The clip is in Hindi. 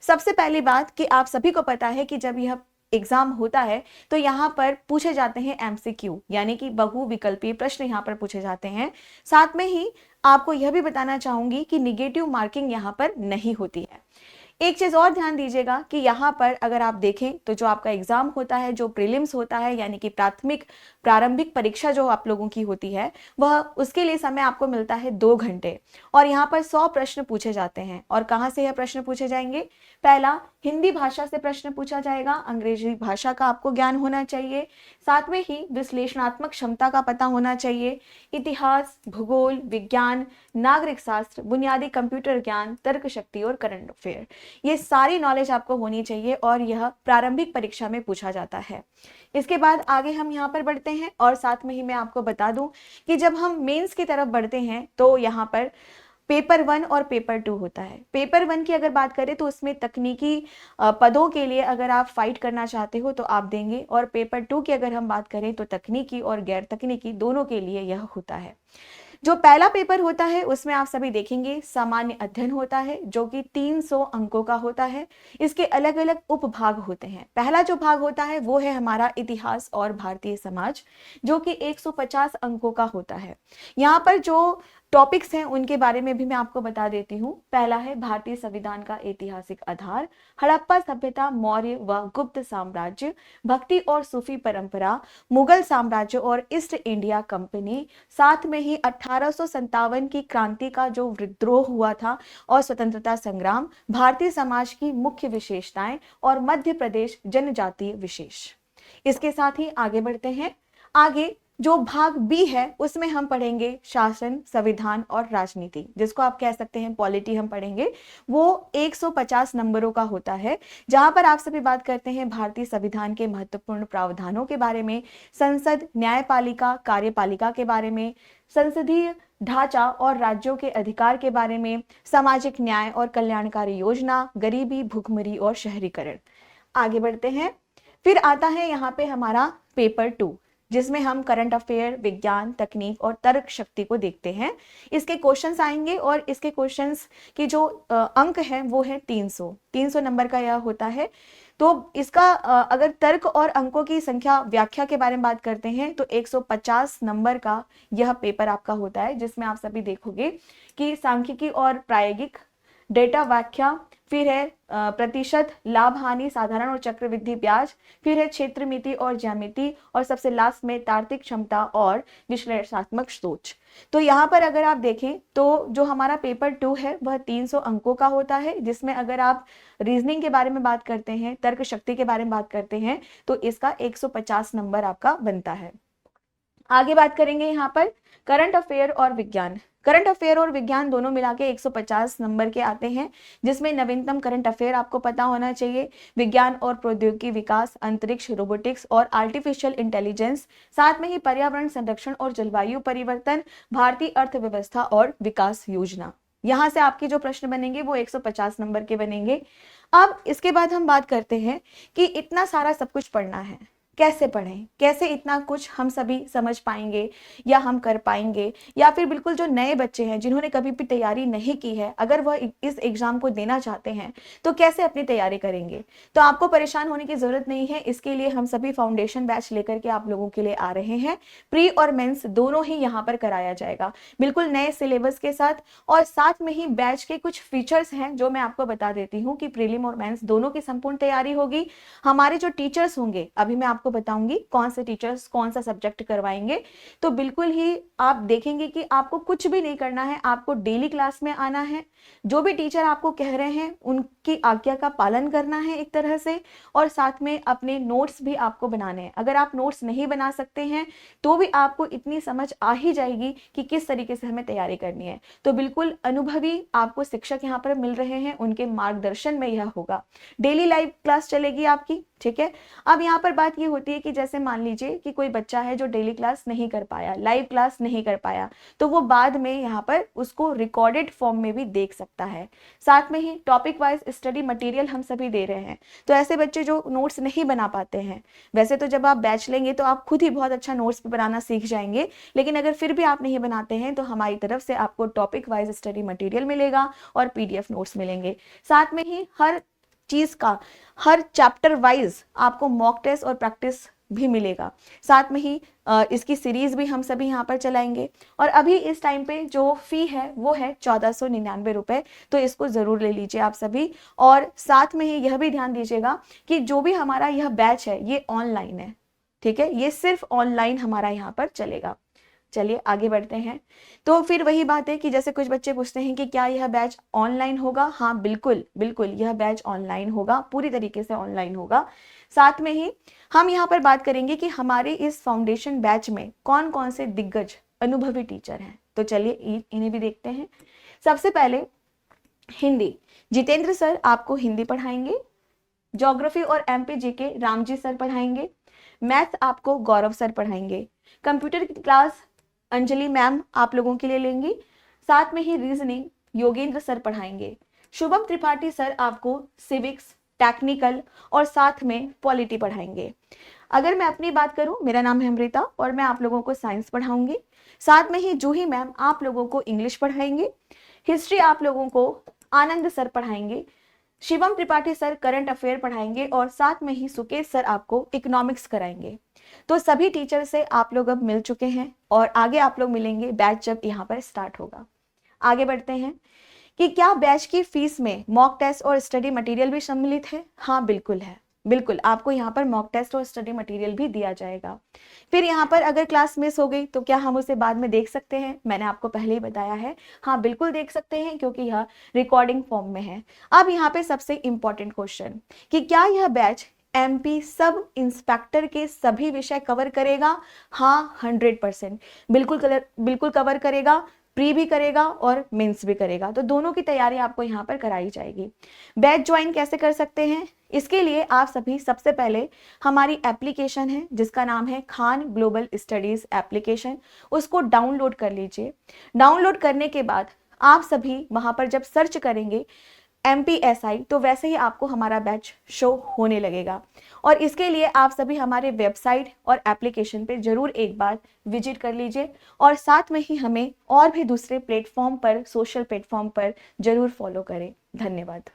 सबसे पहली बात कि आप सभी को पता है कि जब यह एग्जाम होता है तो यहाँ पर पूछे जाते हैं एमसीक्यू, यानी कि बहुविकल्पीय प्रश्न यहाँ पर पूछे जाते हैं। साथ में ही आपको यह भी बताना चाहूंगी कि निगेटिव मार्किंग यहाँ पर नहीं होती है। एक चीज और ध्यान दीजिएगा कि यहाँ पर अगर आप देखें तो जो आपका एग्जाम होता है, जो प्रीलिम्स होता है, यानी कि प्रारंभिक परीक्षा जो आप लोगों की होती है, वह उसके लिए समय आपको मिलता है 2 घंटे। और यहाँ पर 100 प्रश्न पूछे जाते हैं। और कहाँ से यह प्रश्न पूछे जाएंगे? पहला, हिंदी भाषा से प्रश्न पूछा जाएगा, अंग्रेजी भाषा का आपको ज्ञान होना चाहिए, साथ में ही विश्लेषणात्मक क्षमता का पता होना चाहिए, इतिहास, भूगोल, विज्ञान, नागरिक शास्त्र, बुनियादी कंप्यूटर ज्ञान, तर्क शक्ति और करंट अफेयर, ये सारी नॉलेज आपको होनी चाहिए और यह प्रारंभिक परीक्षा में पूछा जाता है। इसके बाद आगे हम यहाँ पर बढ़ते हैं और साथ में ही मैं आपको बता दूं कि जब हम मेंस की तरफ बढ़ते हैं तो यहाँ पर पेपर 1 और पेपर 2 होता है। पेपर 1 की अगर बात करें तो उसमें तकनीकी पदों के लिए अगर आप फाइट करना चाहते हो तो आप देंगे, और पेपर 2 की अगर हम बात करें तो तकनीकी और गैर तकनीकी दोनों के लिए यह होता है। जो पहला पेपर होता है उसमें आप सभी देखेंगे सामान्य अध्ययन होता है, जो कि 300 अंकों का होता है। इसके अलग अलग उपभाग होते हैं। पहला जो भाग होता है वो है हमारा इतिहास और भारतीय समाज, जो कि 150 अंकों का होता है। यहाँ पर जो टॉपिक्स हैं उनके बारे में भी मैं आपको बता देती हूँ। पहला है भारतीय संविधान का ऐतिहासिक आधार, हड़प्पा सभ्यता, मौर्य व गुप्त साम्राज्य, भक्ति और सूफी परंपरा, मुगल साम्राज्य और ईस्ट इंडिया कंपनी, साथ में ही 1857 की क्रांति का जो विद्रोह हुआ था और स्वतंत्रता संग्राम, भारतीय समाज की मुख्य विशेषताएं और मध्य प्रदेश जनजातीय विशेष। इसके साथ ही आगे बढ़ते हैं। आगे जो भाग बी है उसमें हम पढ़ेंगे शासन, संविधान और राजनीति, जिसको आप कह सकते हैं पॉलिटी हम पढ़ेंगे। वो 150 नंबरों का होता है, जहां पर आप सभी बात करते हैं भारतीय संविधान के महत्वपूर्ण प्रावधानों के बारे में, संसद, न्यायपालिका, कार्यपालिका के बारे में, संसदीय ढांचा और राज्यों के अधिकार के बारे में, सामाजिक न्याय और कल्याणकारी योजना, गरीबी, भुखमरी और शहरीकरण। आगे बढ़ते हैं। फिर आता है यहाँ पे हमारा पेपर 2, जिसमें हम करंट अफेयर, विज्ञान, तकनीक और तर्क शक्ति को देखते हैं। इसके क्वेश्चंस आएंगे और इसके क्वेश्चंस की जो अंक है वो है 300 नंबर का यह होता है। तो इसका अगर तर्क और अंकों की संख्या व्याख्या के बारे में बात करते हैं तो 150 नंबर का यह पेपर आपका होता है, जिसमें आप सभी देखोगे कि सांख्यिकी और प्रायोगिक, डेटा व्याख्या, फिर है प्रतिशत, लाभ हानि, साधारण और चक्रवृद्धि ब्याज, फिर है क्षेत्र मिति और ज्यामिति, और सबसे लास्ट में तार्किक क्षमता और विश्लेषणात्मक सोच। तो यहाँ पर अगर आप देखें तो जो हमारा पेपर 2 है वह 300 अंकों का होता है, जिसमें अगर आप रीजनिंग के बारे में बात करते हैं, तर्क शक्ति के बारे में बात करते हैं, तो इसका 150 नंबर आपका बनता है। आगे बात करेंगे यहाँ पर करंट अफेयर और विज्ञान। करंट अफेयर और विज्ञान दोनों मिला के 150 नंबर के आते हैं, जिसमें नवीनतम करंट अफेयर आपको पता होना चाहिए, विज्ञान और प्रौद्योगिकी विकास, अंतरिक्ष, रोबोटिक्स और आर्टिफिशियल इंटेलिजेंस, साथ में ही पर्यावरण संरक्षण और जलवायु परिवर्तन, भारतीय अर्थव्यवस्था और विकास योजना। यहाँ से आपके जो प्रश्न बनेंगे वो 150 नंबर के बनेंगे। अब इसके बाद हम बात करते हैं कि इतना सारा सब कुछ पढ़ना है, कैसे पढ़ें, कैसे इतना कुछ हम सभी समझ पाएंगे या हम कर पाएंगे, या फिर बिल्कुल जो नए बच्चे हैं जिन्होंने कभी भी तैयारी नहीं की है, अगर वह इस एग्जाम को देना चाहते हैं तो कैसे अपनी तैयारी करेंगे। तो आपको परेशान होने की जरूरत नहीं है। इसके लिए हम सभी फाउंडेशन बैच लेकर के आप लोगों के लिए आ रहे हैं। प्री और मेंस दोनों ही यहाँ पर कराया जाएगा, बिल्कुल नए सिलेबस के साथ। और साथ में ही बैच के कुछ फीचर्स हैं जो मैं आपको बता देती हूँ कि प्रीलिम और मेंस दोनों की संपूर्ण तैयारी होगी। हमारे जो टीचर्स होंगे, अभी मैं आपको बताऊंगी कौन से टीचर्स कौन सा सब्जेक्ट करवाएंगे। तो बिल्कुल ही आप देखेंगे कि आपको कुछ भी नहीं करना है, आपको डेली क्लास में आना है, जो भी टीचर आपको कह रहे हैं उनकी आज्ञा का पालन करना है एक तरह से, और साथ में अपने नोट्स भी आपको बनाने हैं। अगर आप नोट्स नहीं बना सकते हैं तो भी आपको इतनी समझ आ ही जाएगी कि किस तरीके से हमें तैयारी करनी है। तो बिल्कुल अनुभवी आपको शिक्षक यहाँ पर मिल रहे हैं, उनके मार्गदर्शन में यह होगा। डेली लाइव क्लास चलेगी आपकी, ठीक है। अब यहाँ पर बात ये होती है कि जैसे मान लीजिए कि कोई बच्चा है जो डेली क्लास नहीं कर पाया, लाइव क्लास नहीं कर पाया, तो वो बाद में यहाँ पर उसको रिकॉर्डेड फॉर्म में भी देख सकता है। साथ में ही टॉपिक वाइज स्टडी मटेरियल हम सभी दे रहे हैं। तो ऐसे बच्चे जो नोट्स नहीं बना पाते हैं, वैसे तो जब आप बैच लेंगे तो आप खुद ही बहुत अच्छा नोट्स बनाना सीख जाएंगे, लेकिन अगर फिर भी आप नहीं बनाते हैं तो हमारी तरफ से आपको टॉपिक वाइज स्टडी मटेरियल मिलेगा और PDF नोट्स मिलेंगे। साथ में ही हर चीज का, हर चैप्टर वाइज आपको मॉक टेस्ट और प्रैक्टिस भी मिलेगा। साथ में ही इसकी सीरीज भी हम सभी यहाँ पर चलाएंगे। और अभी इस टाइम पे जो फी है वो है 1499 रुपए, तो इसको जरूर ले लीजिए आप सभी। और साथ में ही यह भी ध्यान दीजिएगा कि जो भी हमारा यह बैच है ये ऑनलाइन है, ठीक है, ये सिर्फ ऑनलाइन हमारा यहाँ पर चलेगा। चलिए आगे बढ़ते हैं। तो फिर वही बात है कि जैसे कुछ बच्चे पूछते हैं कि क्या यह बैच ऑनलाइन होगा। हाँ बिल्कुल बिल्कुल, यह बैच ऑनलाइन होगा, पूरी तरीके से ऑनलाइन होगा। साथ में ही हम यहाँ पर बात करेंगे कि हमारे इस फाउंडेशन बैच में कौन कौन से दिग्गज अनुभवी टीचर हैं। तो चलिए इन्हें भी देखते हैं। सबसे पहले हिंदी, जितेंद्र सर आपको हिंदी पढ़ाएंगे। ज्योग्राफी और एमपी के रामजी सर पढ़ाएंगे। मैथ आपको गौरव सर पढ़ाएंगे। कंप्यूटर की क्लास अंजलि मैम आप लोगों के लिए लेंगी। साथ में ही रीजनिंग योगेंद्र सर पढ़ाएंगे। शुभम त्रिपाठी सर आपको सिविक्स, टेक्निकल और साथ में पॉलिटी पढ़ाएंगे। अगर मैं अपनी बात करूं, मेरा नाम है अमृता और मैं आप लोगों को साइंस पढ़ाऊंगी। साथ में ही जूही मैम आप लोगों को इंग्लिश पढ़ाएंगे। हिस्ट्री आप लोगों को आनंद सर पढ़ाएंगे। Shivam Tripathi sir current affair पढ़ाएंगे और साथ में ही सुकेश सर आपको इकोनॉमिक्स कराएंगे। तो सभी टीचर से आप लोग अब मिल चुके हैं और आगे आप लोग मिलेंगे बैच जब यहाँ पर स्टार्ट होगा। आगे बढ़ते हैं कि क्या बैच की फीस में मॉक टेस्ट और स्टडी मटेरियल भी सम्मिलित है। हाँ बिल्कुल है, बिल्कुल आपको यहाँ पर मॉक टेस्ट और स्टडी मटेरियल भी दिया जाएगा। फिर यहाँ पर अगर क्लास मिस हो गई तो क्या हम उसे बाद में देख सकते हैं। मैंने आपको पहले ही बताया है, हाँ बिल्कुल देख सकते हैं क्योंकि यह रिकॉर्डिंग फॉर्म में है। अब यहाँ पे सबसे इंपॉर्टेंट क्वेश्चन कि क्या यह बैच एमपी सब इंस्पेक्टर के सभी विषय कवर करेगा। हाँ 100% बिल्कुल कवर करेगा। प्री भी करेगा और मेंस भी करेगा, तो दोनों की तैयारी आपको यहाँ पर कराई जाएगी। बैच ज्वाइन कैसे कर सकते हैं, इसके लिए आप सभी सबसे पहले हमारी एप्लीकेशन है जिसका नाम है खान ग्लोबल स्टडीज एप्लीकेशन, उसको डाउनलोड कर लीजिए। डाउनलोड करने के बाद आप सभी वहां पर जब सर्च करेंगे MPSI तो वैसे ही आपको हमारा बैच शो होने लगेगा। और इसके लिए आप सभी हमारे वेबसाइट और एप्लीकेशन पे जरूर एक बार विजिट कर लीजिए और साथ में ही हमें और भी दूसरे प्लेटफॉर्म पर, सोशल प्लेटफॉर्म पर जरूर फॉलो करें। धन्यवाद।